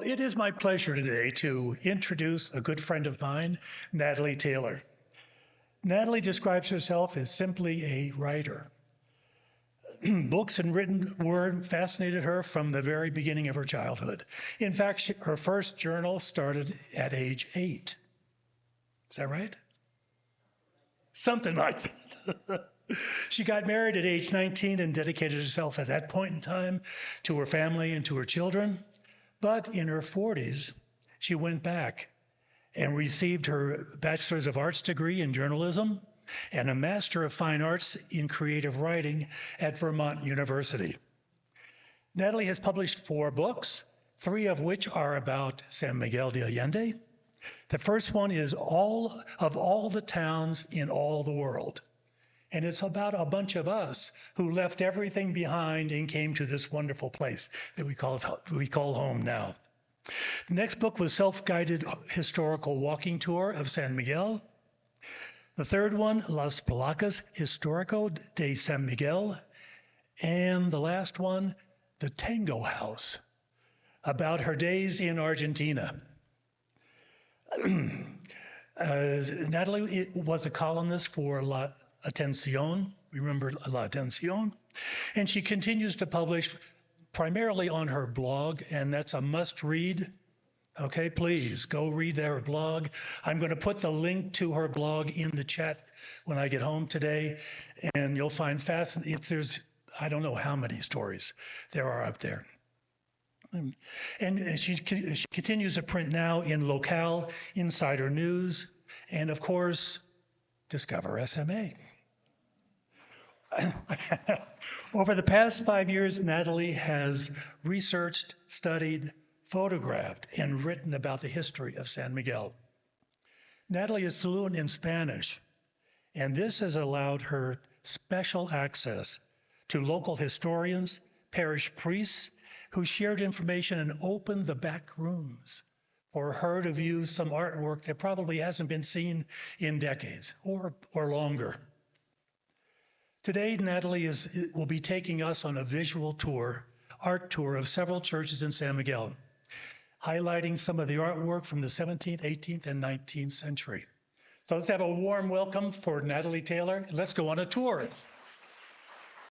it is my pleasure today to introduce a good friend of mine, Natalie Taylor. Natalie describes herself as simply a writer. Books and written word fascinated her from the very beginning of her childhood. In fact, her first journal started at age 8. Is that right? Something like that. She got married at age 19 and dedicated herself at that point in time to her family and to her children. But in her 40s, she went back and received her Bachelor's of Arts degree in journalism and a Master of Fine Arts in creative writing at Vermont University. Natalie has published 4 books, 3 of which are about San Miguel de Allende. The first one is All the Towns in All the World. And it's about a bunch of us who left everything behind and came to this wonderful place that we call home now. The next book was Self-Guided Historical Walking Tour of San Miguel. The third one, Las Placas Histórico de San Miguel. And the last one, The Tango House, about her days in Argentina. Natalie was a columnist for La Atención. Remember La Atención? And she continues to publish primarily on her blog, and that's a must-read. Okay, please go read her blog. I'm going to put the link to her blog in the chat when I get home today, and you'll find fascinating. There's, I don't know how many stories there are up there. And she continues to print now in Locale, Insider News, and of course, Discover SMA. Over the past 5 years, Natalie has researched, studied, photographed, and written about the history of San Miguel. Natalie is fluent in Spanish, and this has allowed her special access to local historians, parish priests, who shared information and opened the back rooms for her to view some artwork that probably hasn't been seen in decades or longer. Today, Natalie will be taking us on a visual tour, art tour of several churches in San Miguel, highlighting some of the artwork from the 17th, 18th, and 19th century. So let's have a warm welcome for Natalie Taylor. Let's go on a tour.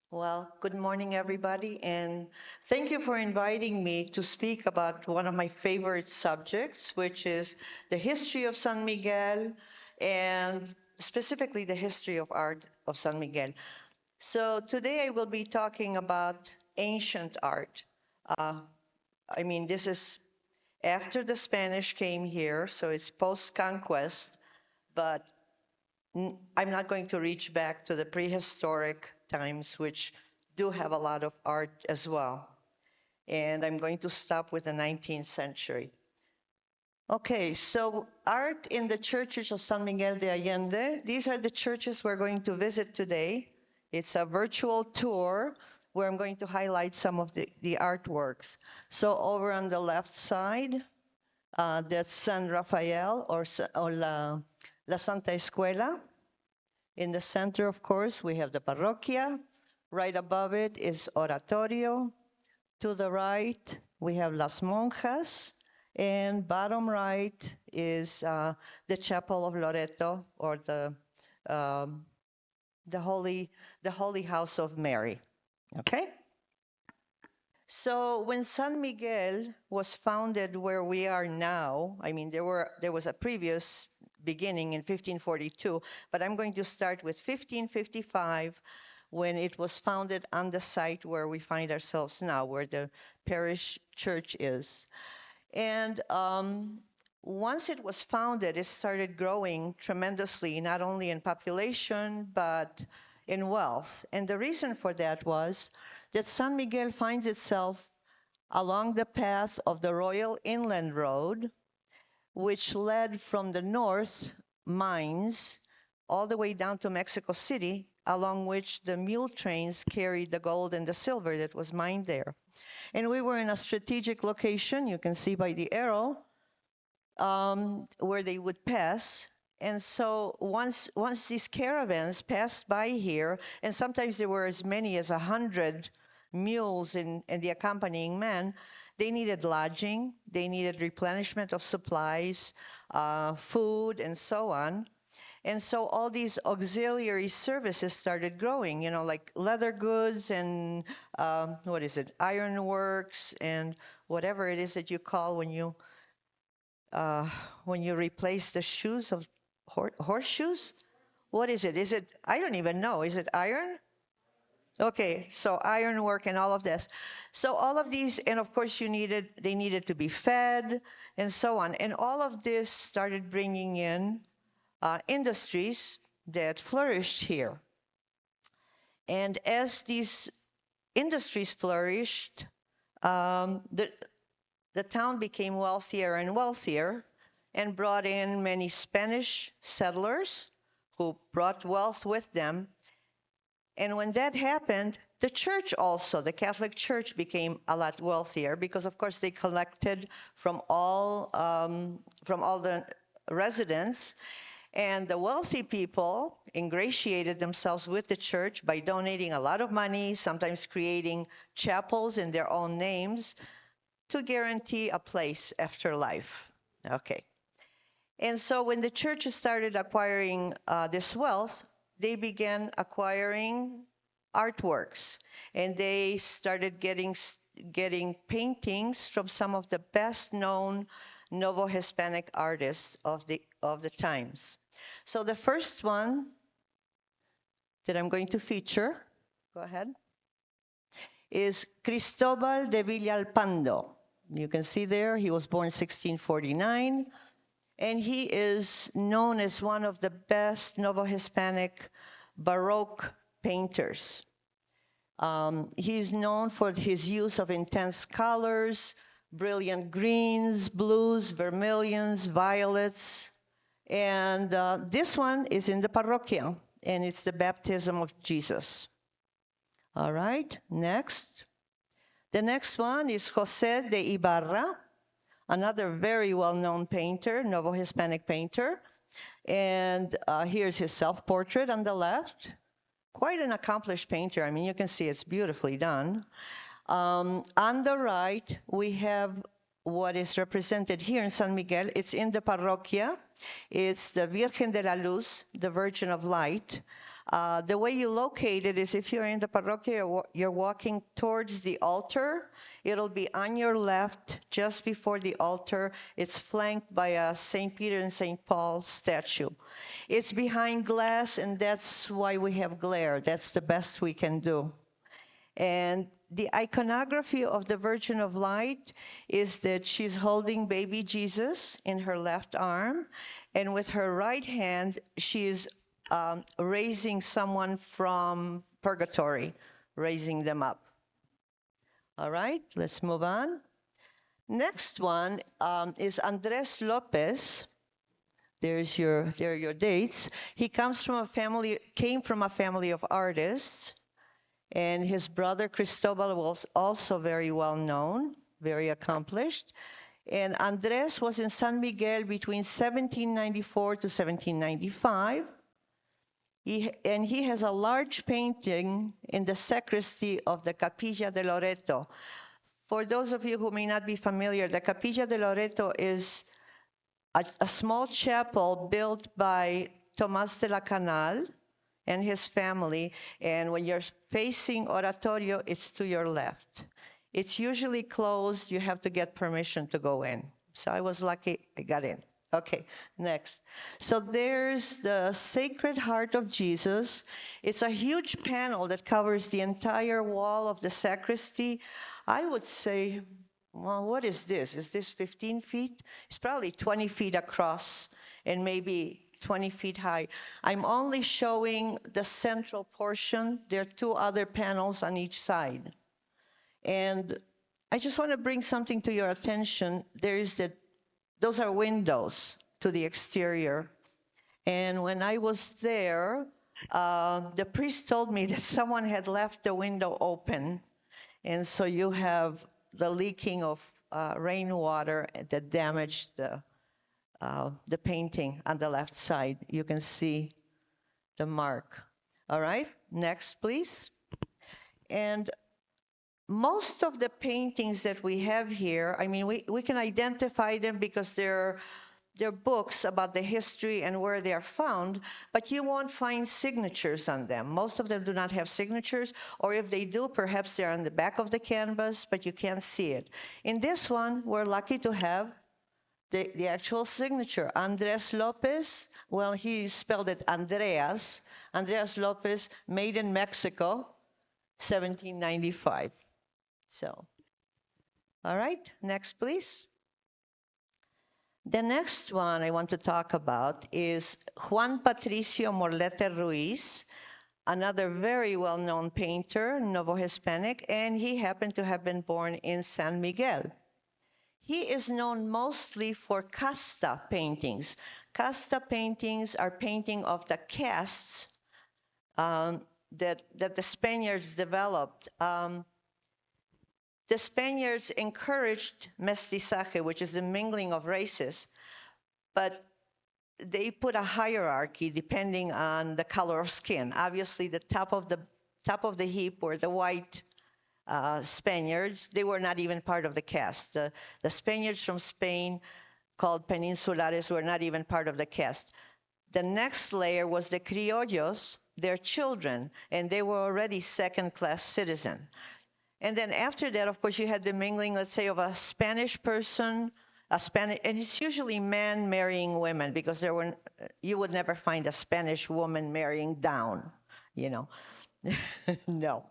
Well, good morning, everybody, and thank you for inviting me to speak about one of my favorite subjects, which is the history of San Miguel, and specifically the history of art of San Miguel. So today I will be talking about ancient art. I mean, this is after the Spanish came here, so it's post-conquest, but I'm not going to reach back to the prehistoric times, which do have a lot of art as well. And I'm going to stop with the 19th century. Okay, so art in the churches of San Miguel de Allende. These are the churches we're going to visit today. It's a virtual tour where I'm going to highlight some of the artworks. So over on the left side, that's San Rafael or La Santa Escuela. In the center, of course, we have the parroquia. Right above it is oratorio. To the right, we have Las Monjas. And bottom right is the Chapel of Loreto, or the Holy House of Mary. Okay? So when San Miguel was founded where we are now, I mean, there was a previous beginning in 1542, but I'm going to start with 1555, when it was founded on the site where we find ourselves now, where the parish church is. And once it was founded, it started growing tremendously, not only in population, but in wealth. And the reason for that was that San Miguel finds itself along the path of the Royal Inland Road, which led from the north mines all the way down to Mexico City, along which the mule trains carried the gold and the silver that was mined there. And we were in a strategic location, you can see by the arrow, where they would pass. And so once these caravans passed by here, and sometimes there were as many as 100 mules and the accompanying men, They needed lodging, they needed replenishment of supplies, food, and so on. And so all these auxiliary services started growing, like leather goods and ironworks and whatever it is that you call when you replace the shoes of horseshoes. What is it? Is it? I don't even know. Is it iron? Okay, so ironwork and all of this. So all of these, and of course they needed to be fed and so on. And all of this started bringing in industries that flourished here. And as these industries flourished, the town became wealthier and wealthier and brought in many Spanish settlers who brought wealth with them. And when that happened, the church also, the Catholic Church, became a lot wealthier because, of course, they collected from all the residents. And the wealthy people ingratiated themselves with the church by donating a lot of money, sometimes creating chapels in their own names to guarantee a place after life. Okay. And so when the churches started acquiring this wealth, they began acquiring artworks, and they started getting paintings from some of the best known novo-Hispanic artists of the times. So the first one that I'm going to feature, go ahead, is Cristobal de Villalpando. You can see there, he was born 1649, and he is known as one of the best novo-Hispanic Baroque painters. He's known for his use of intense colors, brilliant greens, blues, vermilions, violets. And this one is in the parroquia, and it's the baptism of Jesus. All right, next. The next one is José de Ibarra, another very well-known painter, novo-Hispanic painter. And here's his self-portrait on the left. Quite an accomplished painter. I mean, you can see it's beautifully done. On the right, we have what is represented here in San Miguel. It's in the parroquia. It's the Virgen de la Luz, the Virgin of Light. The way you locate it is if you're in the parroquia, you're walking towards the altar. It'll be on your left, just before the altar. It's flanked by a St. Peter and St. Paul statue. It's behind glass, and that's why we have glare. That's the best we can do. And the iconography of the Virgin of Light is that she's holding baby Jesus in her left arm, and with her right hand, she is raising someone from purgatory, raising them up. All right, let's move on. Next one is Andres Lopez. There are your dates. He came from a family of artists. And his brother Cristobal was also very well known, very accomplished. And Andres was in San Miguel between 1794 to 1795. He has a large painting in the sacristy of the Capilla de Loreto. For those of you who may not be familiar, the Capilla de Loreto is a small chapel built by Tomás de la Canal and his family, and when you're facing oratorio, it's to your left. It's usually closed. You have to get permission to go in. So I was lucky I got in. Okay, next. So there's the Sacred Heart of Jesus. It's a huge panel that covers the entire wall of the sacristy. I would say, well, what is this? Is this 15 feet? It's probably 20 feet across and maybe 20 feet high. I'm only showing the central portion. There are two other panels on each side. And I just want to bring something to your attention. Those are windows to the exterior. And when I was there, the priest told me that someone had left the window open. And so you have the leaking of rainwater that damaged the painting on the left side. You can see the mark. All right, next, please. And most of the paintings that we have here, I mean, we can identify them because they're books about the history and where they are found, but you won't find signatures on them. Most of them do not have signatures, or if they do, perhaps they're on the back of the canvas, but you can't see it. In this one, we're lucky to have the actual signature. Andres Lopez, well, he spelled it Andreas. Andreas Lopez, made in Mexico, 1795. So, all right, next, please. The next one I want to talk about is Juan Patricio Morlete Ruiz, another very well-known painter, novo-Hispanic, and he happened to have been born in San Miguel. He is known mostly for casta paintings. Casta paintings are painting of the castes that the Spaniards developed. The Spaniards encouraged mestizaje, which is the mingling of races, but they put a hierarchy depending on the color of skin. Obviously, the top of the heap were the white Spaniards. They were not even part of the caste. The Spaniards from Spain, called peninsulares, were not even part of the caste. The next layer was the criollos, their children, and they were already second-class citizen. And then after that, of course, you had the mingling, let's say, of a Spanish person, and it's usually men marrying women, because you would never find a Spanish woman marrying down, you know. No.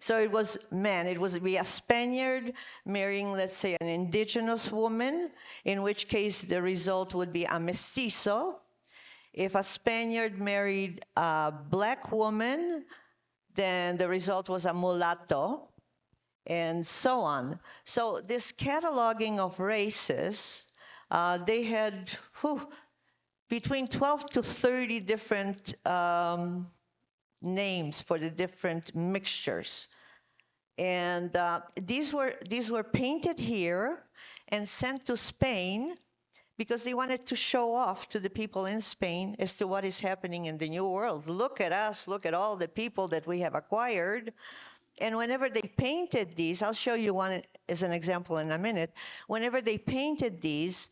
So it was men. It would be a Spaniard marrying, let's say, an indigenous woman, in which case the result would be a mestizo. If a Spaniard married a black woman, then the result was a mulatto, and so on. So this cataloging of races, they had between 12 to 30 different names for the different mixtures. And these were painted here and sent to Spain because they wanted to show off to the people in Spain as to what is happening in the New World. Look at us, look at all the people that we have acquired. And whenever they painted these, I'll show you one as an example in a minute. Whenever they painted these,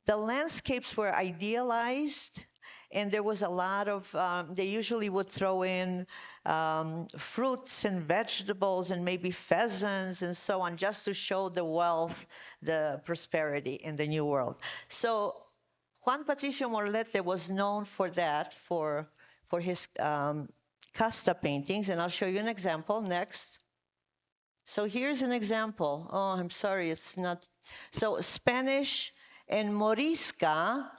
the landscapes were idealized, and there was a lot of, they usually would throw in fruits and vegetables and maybe pheasants and so on, just to show the wealth, the prosperity in the New World. So Juan Patricio Morlete was known for that, for his casta paintings, and I'll show you an example next. So here's an example. Oh, I'm sorry, it's not. So Spanish and Morisca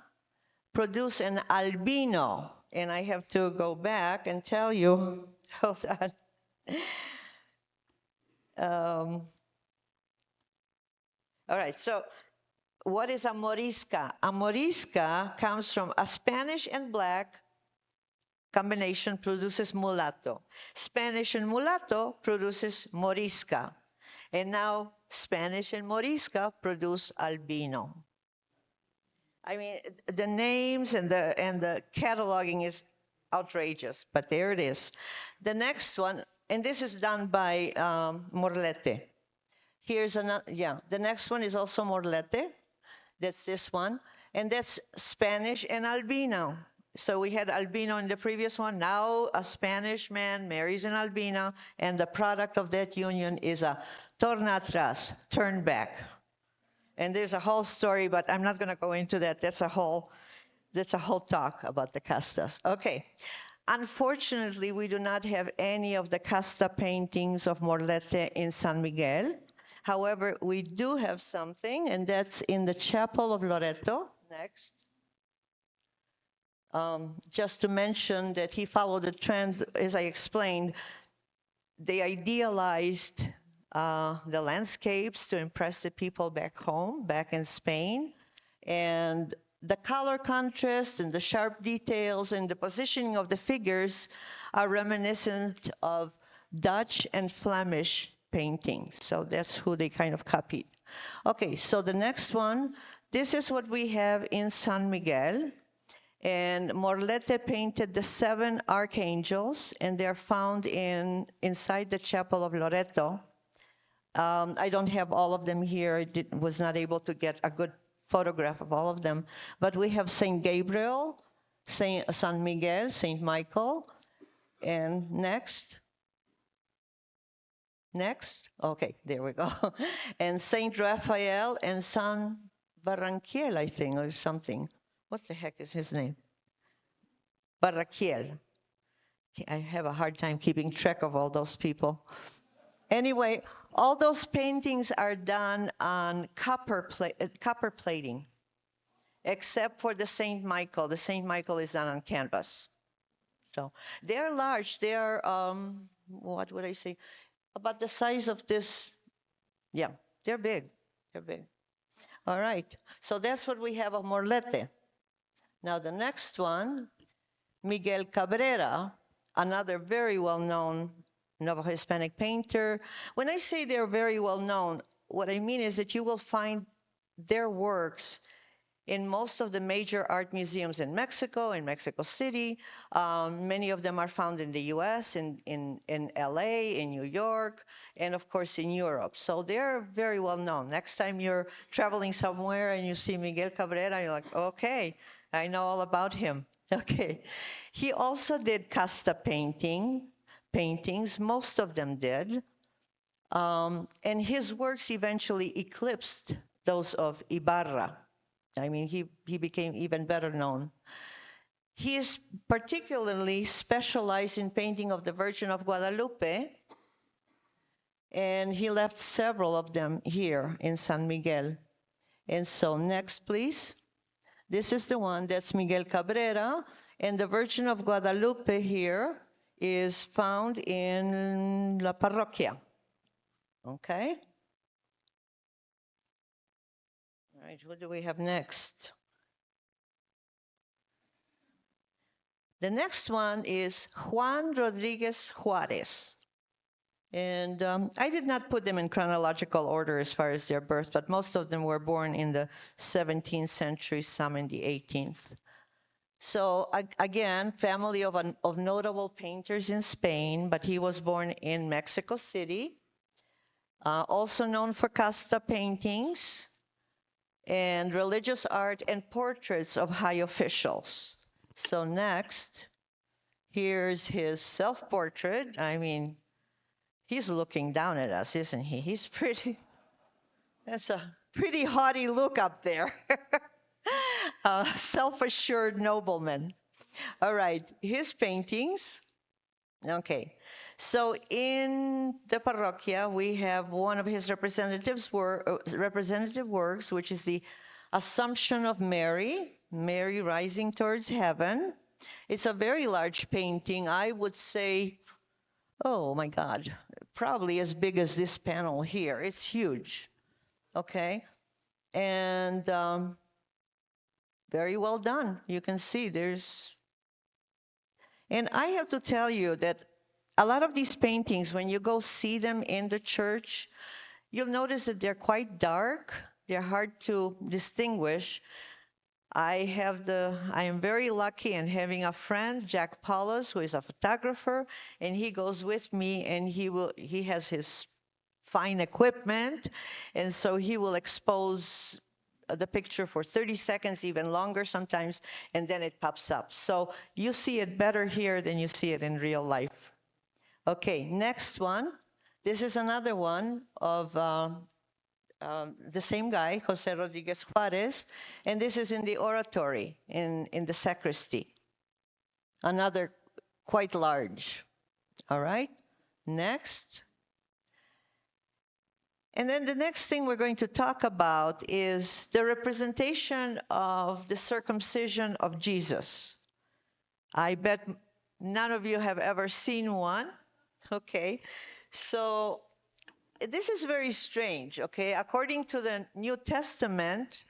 produce an albino, and I have to go back and tell you, hold on. All right, so what is a Morisca? A Morisca comes from a Spanish and black combination produces mulatto. Spanish and mulatto produces Morisca. And now Spanish and Morisca produce albino. I mean, the names and the cataloging is outrageous, but there it is. The next one, and this is done by Morlete. Here's another, the next one is also Morlete. That's this one. And that's Spanish and albino. So we had albino in the previous one. Now a Spanish man marries an albino, and the product of that union is a torna atrás, turn back. And there's a whole story, but I'm not going to go into that. That's a whole talk about the castas. Okay. Unfortunately, we do not have any of the casta paintings of Morlete in San Miguel. However, we do have something, and that's in the Chapel of Loreto. Next. Just to mention that he followed the trend, as I explained, they idealized the landscapes to impress the people back home, back in Spain. And the color contrast and the sharp details and the positioning of the figures are reminiscent of Dutch and Flemish painting. So that's who they kind of copied. Okay, so the next one, this is what we have in San Miguel. And Morlete painted the 7 archangels, and they're found inside the Chapel of Loreto. I don't have all of them here. I was not able to get a good photograph of all of them. But we have Saint Gabriel, San Miguel, Saint Michael, and next. Next? Okay, there we go. And Saint Raphael and San Barranquiel, I think, or something. What the heck is his name? Barranquiel. I have a hard time keeping track of all those people. Anyway, all those paintings are done on copper plating, except for the Saint Michael. The Saint Michael is done on canvas. So they're large. They're, what would I say? About the size of this. Yeah, they're big. They're big. All right. So that's what we have of Morlete. Now the next one, Miguel Cabrera, another very well-known novo-Hispanic painter. When I say they're very well-known, what I mean is that you will find their works in most of the major art museums in Mexico City. Many of them are found in the US, in LA, in New York, and of course in Europe. So they're very well known. Next time you're traveling somewhere and you see Miguel Cabrera, you're like, okay, I know all about him. Okay. He also did casta paintings, most of them did. And his works eventually eclipsed those of Ibarra. I mean, he became even better known. He is particularly specialized in painting of the Virgin of Guadalupe, and he left several of them here in San Miguel. And so next, please. This is the one, that's Miguel Cabrera, and the Virgin of Guadalupe here is found in La Parroquia. Okay? All right, who do we have next? The next one is Juan Rodriguez Juarez. And I did not put them in chronological order as far as their birth, but most of them were born in the 17th century, some in the 18th. So again, family of notable painters in Spain, but he was born in Mexico City, also known for casta paintings and religious art and portraits of high officials. So next, here's his self-portrait. I mean, he's looking down at us, isn't he? He's pretty, that's a pretty haughty look up there. Self-assured nobleman. All right, his paintings. Okay, so in the parroquia, we have one of his representative works, which is the Assumption of Mary, Mary rising towards heaven. It's a very large painting. I would say, oh my God, probably as big as this panel here. It's huge, okay? And very well done. You can see there's, and I have to tell you that a lot of these paintings, when you go see them in the church, you'll notice that they're quite dark. They're hard to distinguish. I am very lucky in having a friend, Jack Paulus, who is a photographer, and he goes with me, and he has his fine equipment, and so he will expose the picture for 30 seconds, even longer sometimes, and then it pops up. So you see it better here than you see it in real life. Okay, next one. This is another one of the same guy, Jose Rodriguez Juarez, and this is in the oratory, in the sacristy. Another quite large. All right, next. And then the next thing we're going to talk about is the representation of the circumcision of Jesus. I bet none of you have ever seen one. Okay, so this is very strange, okay? According to the New Testament,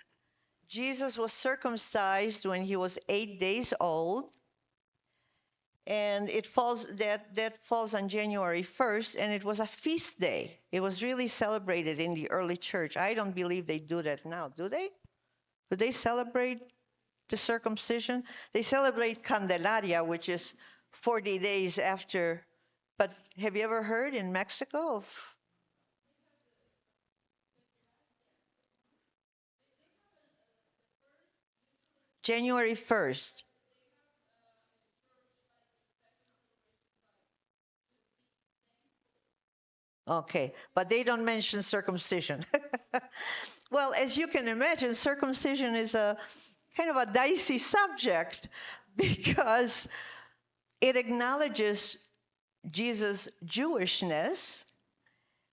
Jesus was circumcised when he was 8 days old, and that falls on January 1st, and it was a feast day. It was really celebrated in the early church. I don't believe they do that now, do they? Do they celebrate the circumcision? They celebrate Candelaria, which is 40 days after. But have you ever heard in Mexico of January 1st. Okay, but they don't mention circumcision. Well, as you can imagine, circumcision is a kind of a dicey subject because it acknowledges Jesus' Jewishness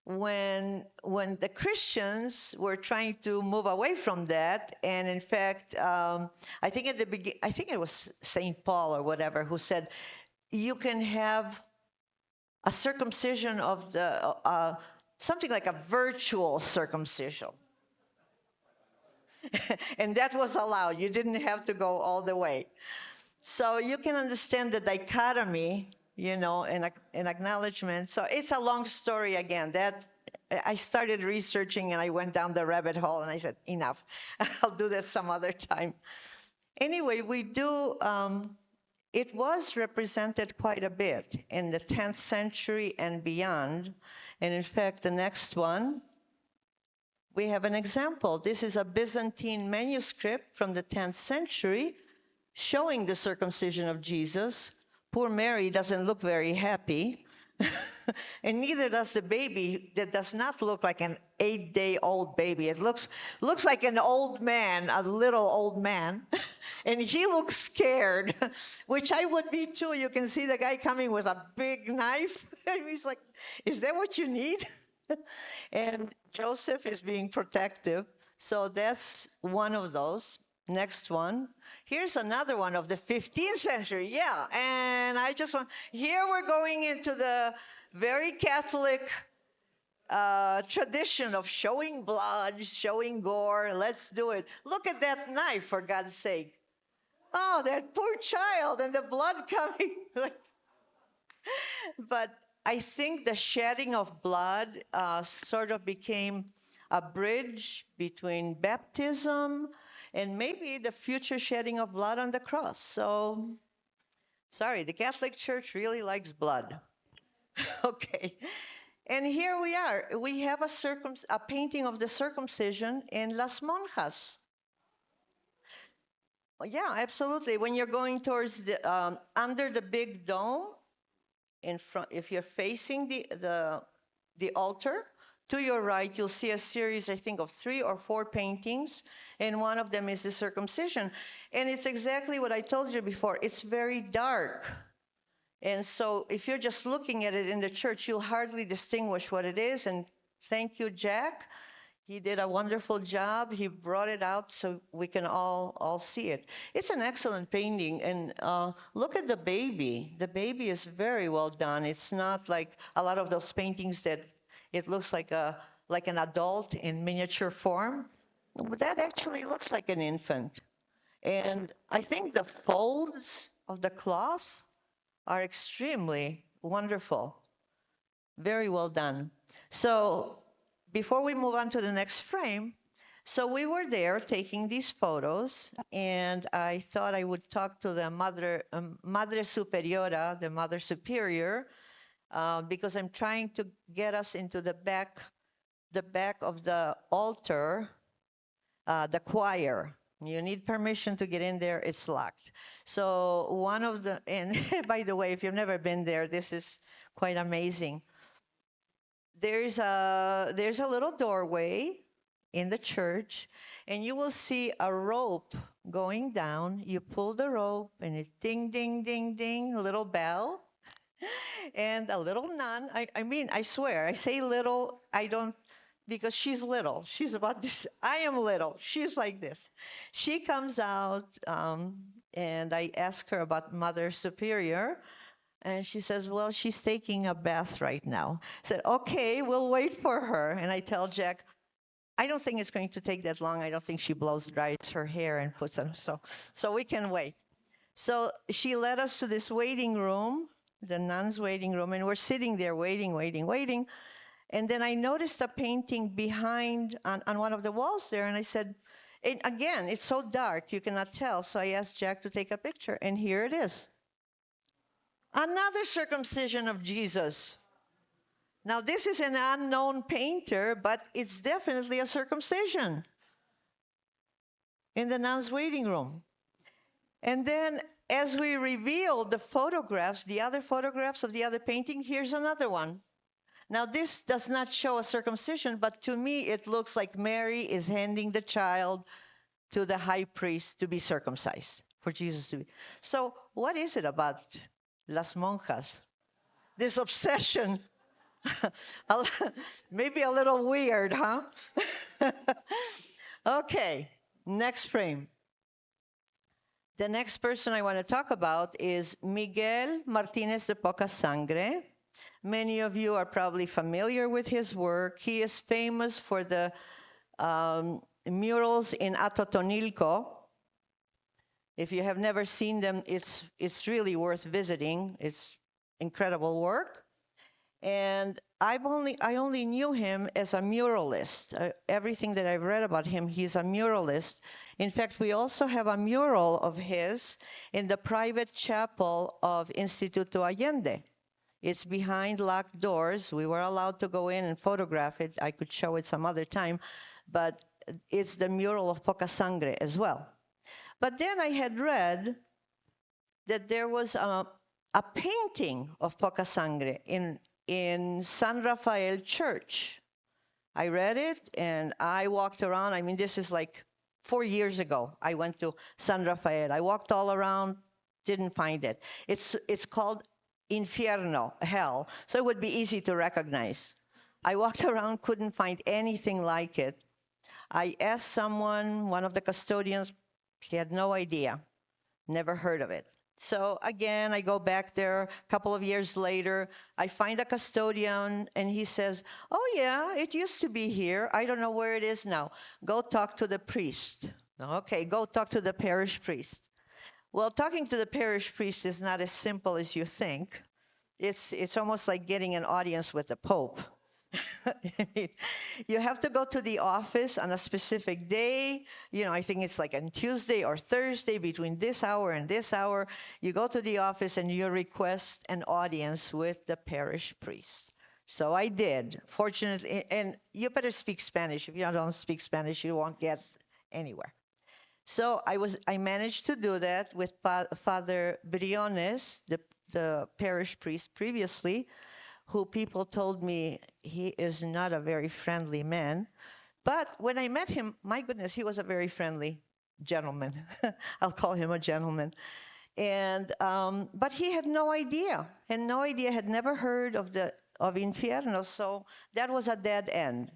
when the Christians were trying to move away from that, and in fact, I think I think it was Saint Paul or whatever who said you can have a circumcision of the something like a virtual circumcision. And that was allowed. You didn't have to go all the way. So you can understand the dichotomy, and acknowledgement. So it's a long story again. That I started researching and I went down the rabbit hole and I said, enough. I'll do that some other time. Anyway, we do, it was represented quite a bit in the 10th century and beyond. And in fact, the next one, we have an example. This is a Byzantine manuscript from the 10th century showing the circumcision of Jesus. Poor Mary doesn't look very happy. And neither does the baby. That does not look like an 8-day-old baby. It looks like an old man, a little old man. And he looks scared, which I would be too. You can see the guy coming with a big knife. And he's like, is that what you need? And Joseph is being protective. So that's one of those. Next one. Here's another one of the 15th century. Yeah, and here we're going into the very Catholic tradition of showing blood, showing gore. Let's do it. Look at that knife, for God's sake. Oh, that poor child and the blood coming. But I think the shedding of blood sort of became a bridge between baptism and maybe the future shedding of blood on the cross. So, sorry, the Catholic Church really likes blood. Okay. And here we are. We have a painting of the circumcision in Las Monjas. Yeah, absolutely. When you're going towards the under the big dome, in front, if you're facing the altar, to your right, you'll see a series, I think, of 3 or 4 paintings, and one of them is the circumcision. And it's exactly what I told you before. It's very dark. And so if you're just looking at it in the church, you'll hardly distinguish what it is. And thank you, Jack. He did a wonderful job. He brought it out so we can all see it. It's an excellent painting. And look at the baby. The baby is very well done. It's not like a lot of those paintings that it looks like an adult in miniature form. That actually looks like an infant. And I think the folds of the cloth are extremely wonderful. Very well done. So before we move on to the next frame, so we were there taking these photos, and I thought I would talk to the Madre Superiora, the Mother Superior, because I'm trying to get us into the back of the altar, the choir. You need permission to get in there. It's locked. So and by the way, if you've never been there, this is quite amazing. There's a little doorway in the church, and you will see a rope going down. You pull the rope, and it ding, ding, ding, ding, a little bell. And a little nun, I mean, I swear, I say little, I don't, because she's little. She's about this. I am little. She's like this. She comes out, and I ask her about Mother Superior, and she says, well, she's taking a bath right now. I said, okay, we'll wait for her. And I tell Jack, I don't think it's going to take that long. I don't think she blows dries her hair and puts on, so we can wait. So she led us to this waiting room, the nun's waiting room, and we're sitting there waiting. And then I noticed a painting behind on one of the walls there, and I said, again, it's so dark, you cannot tell. So I asked Jack to take a picture, and here it is. Another circumcision of Jesus. Now, this is an unknown painter, but it's definitely a circumcision in the nun's waiting room. And then as we revealed the photographs, the other photographs of the other painting, here's another one. Now, this does not show a circumcision, but to me, it looks like Mary is handing the child to the high priest to be circumcised, for Jesus to be. So, what is it about las monjas? This obsession, maybe a little weird, huh? Okay, next frame. The next person I want to talk about is Miguel Martinez de Poca Sangre. Many of you are probably familiar with his work. He is famous for the murals in Atotonilco. If you have never seen them, it's really worth visiting. It's incredible work. And I only knew him as a muralist. Everything that I've read about him, he's a muralist. In fact, we also have a mural of his in the private chapel of Instituto Allende. It's behind locked doors. We were allowed to go in and photograph it. I could show it some other time, but it's the mural of Poca Sangre as well. But then I had read that there was a painting of Poca Sangre in San Rafael Church. I read it and I walked around. I mean, this is like 4 years ago. I went to San Rafael. I walked all around, didn't find it. It's called Infierno, hell, so it would be easy to recognize. I walked around, couldn't find anything like it. I asked someone, one of the custodians, he had no idea, never heard of it. So again, I go back there a couple of years later. I find a custodian, and he says, oh, yeah, it used to be here. I don't know where it is now. Go talk to the priest. Okay, go talk to the parish priest. Well, talking to the parish priest is not as simple as you think. It's almost like getting an audience with the Pope. You have to go to the office on a specific day. You know, I think it's like on Tuesday or Thursday between this hour and this hour. You go to the office and you request an audience with the parish priest. So I did, fortunately, and you better speak Spanish. If you don't speak Spanish, you won't get anywhere. So I managed to do that with Father Briones, the parish priest previously, who people told me he is not a very friendly man. But when I met him, my goodness, he was a very friendly gentleman. I'll call him a gentleman. And but he had no idea, had never heard of Infierno, so that was a dead end.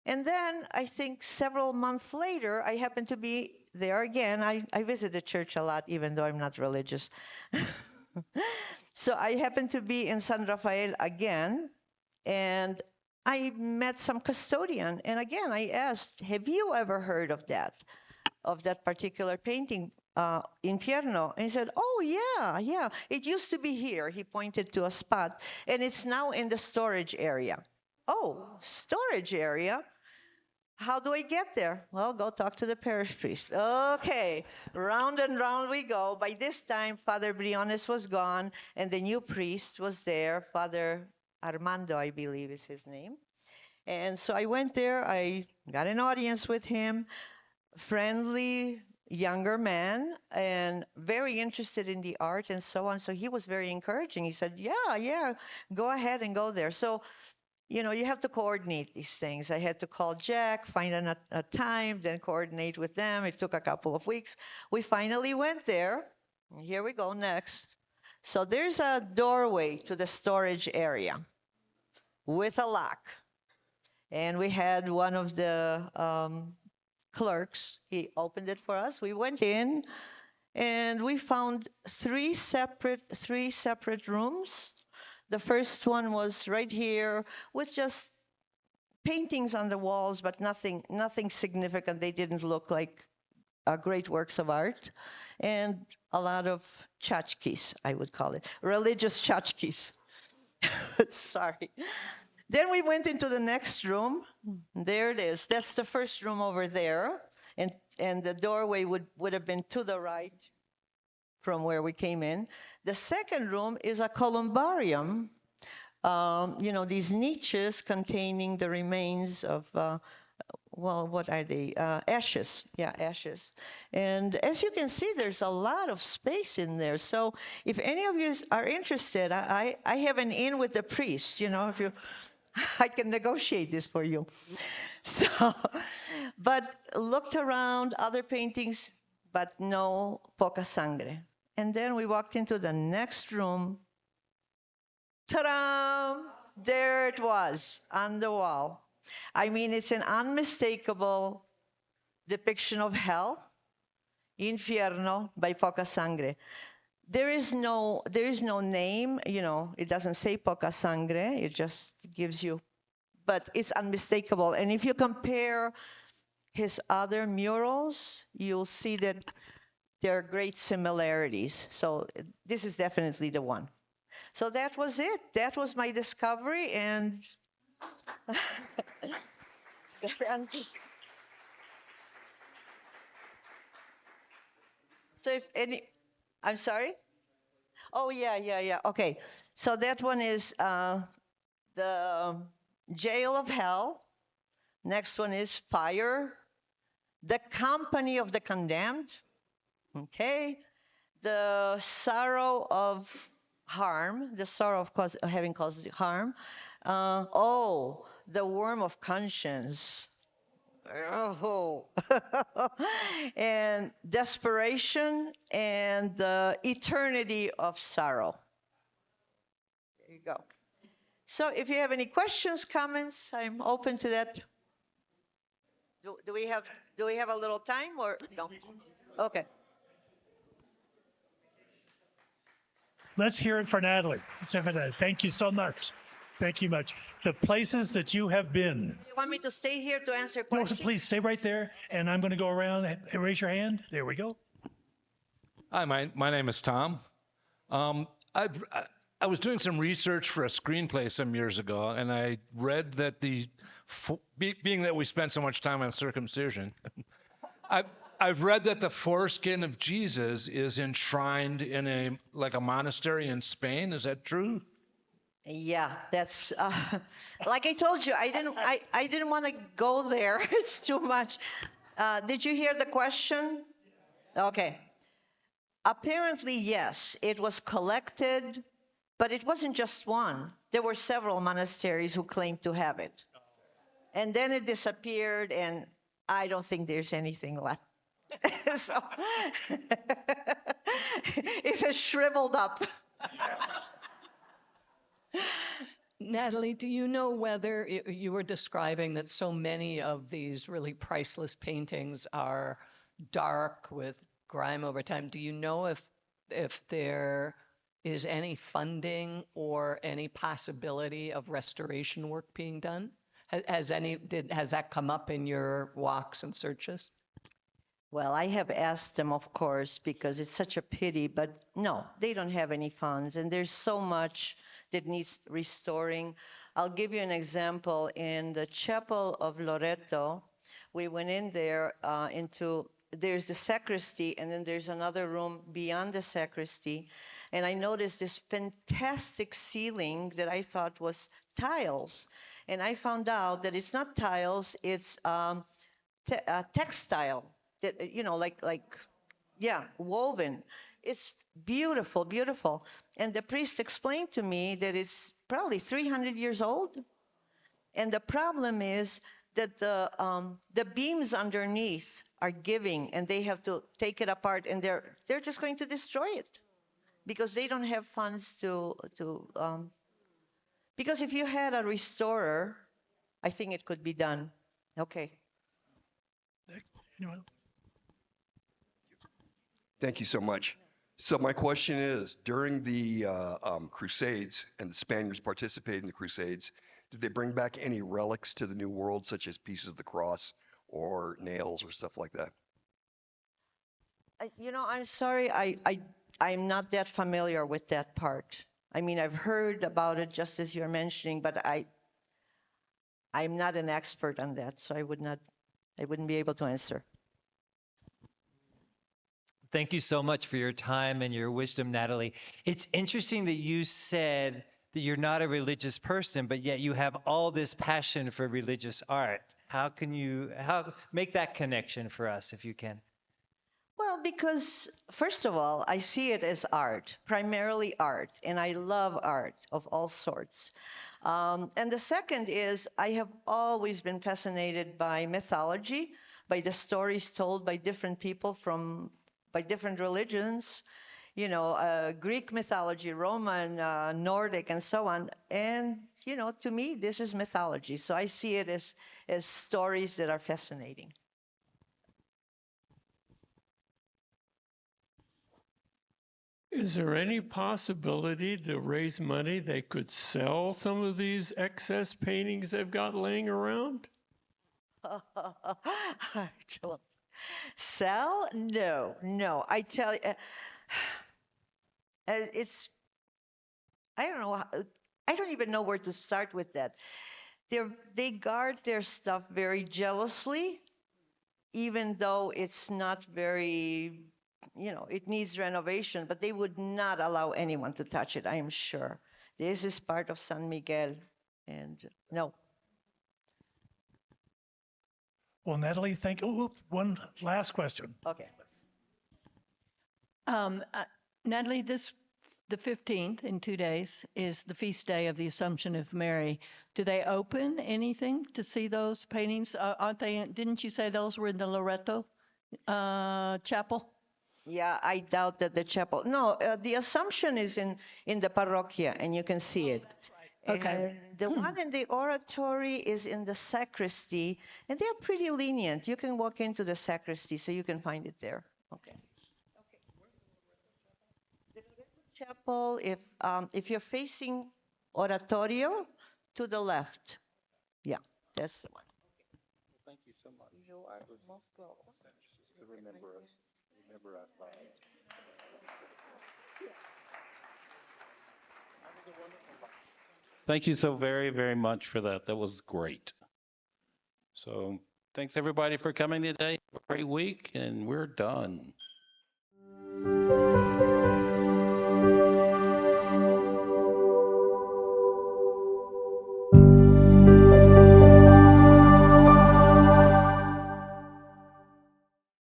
And then I think several months later, I happened to be there again. I visit the church a lot, even though I'm not religious. So I happened to be in San Rafael again, and I met some custodian. And again, I asked, have you ever heard of that particular painting, Infierno? And he said, oh, yeah, it used to be here. He pointed to a spot, and it's now in the storage area. Oh, storage area? How do I get there? Well, go talk to the parish priest. Okay, round and round we go. By this time, Father Briones was gone, and the new priest was there. Father Armando, I believe is his name. And so I went there. I got an audience with him, friendly, younger man, and very interested in the art and so on. So he was very encouraging. He said, yeah, go ahead and go there. So you know, you have to coordinate these things. I had to call Jack, find a time, then coordinate with them. It took a couple of weeks. We finally went there. Here we go next. So there's a doorway to the storage area with a lock. And we had one of the clerks. He opened it for us. We went in, and we found three separate rooms. The first one was right here with just paintings on the walls, but nothing significant. They didn't look like great works of art. And a lot of tchotchkes, I would call it, religious tchotchkes. Sorry. Then we went into the next room. There it is. That's the first room over there. And the doorway would have been to the right from where we came in. The second room is a columbarium, you know, these niches containing the remains of well, what are they? Ashes. Yeah, ashes. And as you can see, there's a lot of space in there. So if any of you are interested, I have an in with the priest. You know, if you, I can negotiate this for you. So, but looked around, other paintings, but no poca sangre. And then we walked into the next room. Ta-da! There it was on the wall. I mean, it's an unmistakable depiction of hell, Infierno by Poca Sangre. There is no name, you know, it doesn't say Poca Sangre, it just gives you, but it's unmistakable. And if you compare his other murals, you'll see that there are great similarities. So this is definitely the one. So that was it. That was my discovery, and so if any, I'm sorry? Oh, yeah, yeah, yeah. Okay. So that one is the jail of hell. Next one is fire. The company of the condemned. Okay. The sorrow of harm, the sorrow of having caused harm. The worm of conscience. Oh, and desperation and the eternity of sorrow. There you go. So if you have any questions, comments, I'm open to that. Do we have a little time or no? Okay. Let's hear it for Natalie. Thank you so much. Thank you much. The places that you have been. You want me to stay here to answer No, questions? please stay right there, and I'm going to go around and raise your hand. There we go. Hi, my name is Tom. I was doing some research for a screenplay some years ago, and I read that being that we spent so much time on circumcision, I've read that the foreskin of Jesus is enshrined in a monastery in Spain. Is that true? Yeah, that's like I told you. I didn't want to go there. It's too much. Did you hear the question? Okay. Apparently, yes, it was collected, but it wasn't just one. There were several monasteries who claimed to have it. And then it disappeared, and I don't think there's anything left. So it's a shriveled up. Natalie, do you know whether you were describing that so many of these really priceless paintings are dark with grime over time? Do you know if there is any funding or any possibility of restoration work being done? Has that come up in your walks and searches? Well, I have asked them, of course, because it's such a pity, but no, they don't have any funds, and there's so much that needs restoring. I'll give you an example. In the chapel of Loreto, we went in there there's the sacristy, and then there's another room beyond the sacristy, and I noticed this fantastic ceiling that I thought was tiles, and I found out that it's not tiles, it's textile, that, you know, yeah, woven. It's beautiful, beautiful. And the priest explained to me that it's probably 300 years old. And the problem is that the beams underneath are giving, and they have to take it apart, and they're just going to destroy it because they don't have funds because if you had a restorer, I think it could be done. Okay. Anyone? Thank you so much. So my question is, during the Crusades and the Spaniards participated in the Crusades, did they bring back any relics to the New World, such as pieces of the cross or nails or stuff like that? I'm sorry, I'm not that familiar with that part. I mean, I've heard about it just as you're mentioning, but I'm not an expert on that, so I wouldn't be able to answer. Thank you so much for your time and your wisdom, Natalie. It's interesting that you said that you're not a religious person, but yet you have all this passion for religious art. How make that connection for us if you can? Well, because first of all, I see it as art, primarily art, and I love art of all sorts. And the second is I have always been fascinated by mythology, by the stories told by different people by different religions, Greek mythology, Roman, Nordic, and so on. And, to me, this is mythology. So I see it as stories that are fascinating. Is there any possibility to raise money they could sell some of these excess paintings they've got laying around? Sell? No, no. I tell you, it's, I don't know, I don't even know where to start with that. They guard their stuff very jealously, even though it's not very, it needs renovation, but they would not allow anyone to touch it, I am sure. This is part of San Miguel, and no. Well, Natalie, thank you. Oh, one last question. Okay. Natalie, the 15th, in 2 days, is the feast day of the Assumption of Mary. Do they open anything to see those paintings? Aren't they? Didn't you say those were in the Loreto chapel? Yeah, I doubt that the chapel. No, the Assumption is in the parroquia, and you can see it. Okay. And the one in the oratory is in the sacristy, and they're pretty lenient. You can walk into the sacristy, so you can find it there. Okay. The chapel, if you're facing oratorio, to the left. Yeah, that's the one. Thank you so much. You are most welcome. To remember us. Remember us. Thank you so very, very much for that. That was great. So thanks everybody for coming today. Have a great week, and we're done.